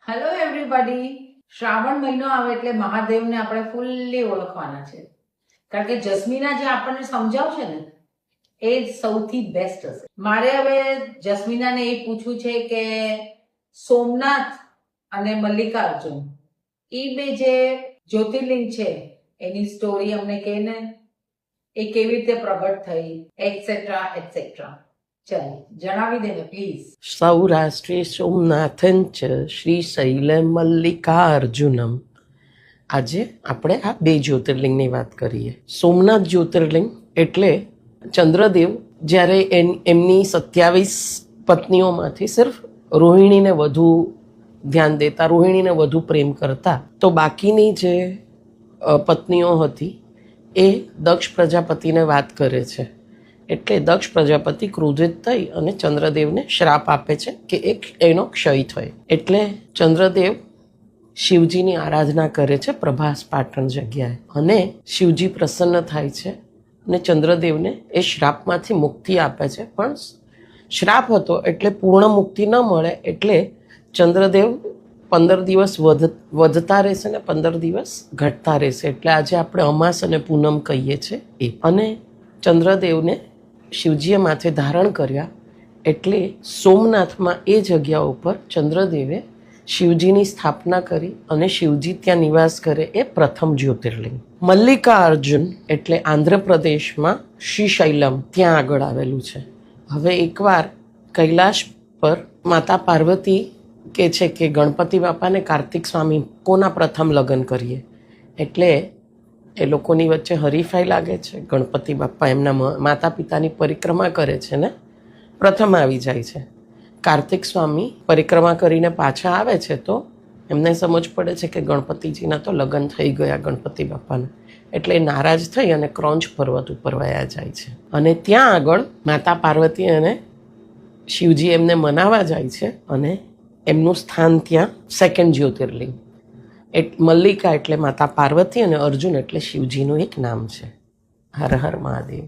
Hello everybody. Shravan મહિનો આવે એટલે મહાદેવને આપણે ફૂલ્લી ઓળખવાના છે, કારણ કે જસ્મીના જે આપણને સમજાવશે ને એ સૌથી બેસ્ટ હશે. મારે હવે જસ્મીનાને એ પૂછવું છે કે સોમનાથ અને મલ્લિકાર્જુન એ બે જે જ્યોતિર્લિંગ છે એની સ્ટોરી અમને કહે ને, એ કેવી રીતે પ્રગટ થઈ, એટસેટ્રા એટસેટ્રા. ચાલ જણાવી દે ને પ્લીઝ. સૌરાષ્ટ્રે સોમનાથં ચ શ્રીશૈલ મલ્લિકાર્જુનમ. આજે આપણે આ બે જ્યોતિર્લિંગની વાત કરીએ. સોમનાથ જ્યોતિર્લિંગ એટલે ચંદ્રદેવ જ્યારે એમની 27 પત્નીઓમાંથી સિર્ફ રોહિણીને વધુ ધ્યાન દેતા, રોહિણીને વધુ પ્રેમ કરતા, તો બાકીની જે પત્નીઓ હતી એ દક્ષ પ્રજાપતિને વાત કરે છે. એટલે દક્ષ પ્રજાપતિ ક્રોધિત થઈ અને ચંદ્રદેવને શ્રાપ આપે છે કે એનો ક્ષય થાય. એટલે ચંદ્રદેવ શિવજીની આરાધના કરે છે પ્રભાસ પાટણ જગ્યાએ, અને શિવજી પ્રસન્ન થાય છે અને ચંદ્રદેવને એ શ્રાપમાંથી મુક્તિ આપે છે. પણ શ્રાપ હતો એટલે પૂર્ણ મુક્તિ ન મળે, એટલે ચંદ્રદેવ 15 દિવસ વધતા રહેશે ને 15 દિવસ ઘટતા રહેશે. એટલે આજે આપણે અમાસ અને પૂનમ કહીએ છીએ એ. અને ચંદ્રદેવને શિવજીએ માથે ધારણ કર્યા, એટલે સોમનાથમાં એ જગ્યા ઉપર ચંદ્રદેવે શિવજીની સ્થાપના કરી અને શિવજી ત્યાં નિવાસ કરે, એ પ્રથમ જ્યોતિર્લિંગ. મલ્લિકાર્જુન એટલે આંધ્રપ્રદેશમાં શ્રીશૈલમ ત્યાં આગળ આવેલું છે. હવે એકવાર કૈલાશ પર માતા પાર્વતી કહે છે કે ગણપતિ બાપાને કાર્તિક સ્વામી કોના પ્રથમ લગ્ન કરીએ. એટલે એ લોકોની વચ્ચે હરીફાઈ લાગે છે. ગણપતિ બાપા એમના માતા પિતાની પરિક્રમા કરે છે ને પ્રથમ આવી જાય છે. કાર્તિક સ્વામી પરિક્રમા કરીને પાછા આવે છે તો એમને સમજ પડે છે કે ગણપતિજીના તો લગ્ન થઈ ગયા ગણપતિ બાપાના. એટલે એ નારાજ થઈ અને ક્રોંચ પર્વત ઉપર વયા જાય છે. અને ત્યાં આગળ માતા પાર્વતી અને શિવજી એમને મનાવવા જાય છે, અને એમનું સ્થાન ત્યાં સેકન્ડ જ્યોતિર્લિંગ. મલ્લિકા એટલે માતા પાર્વતી અને અર્જુન એટલે શિવજીનું એક નામ છે. હર હર મહાદેવ.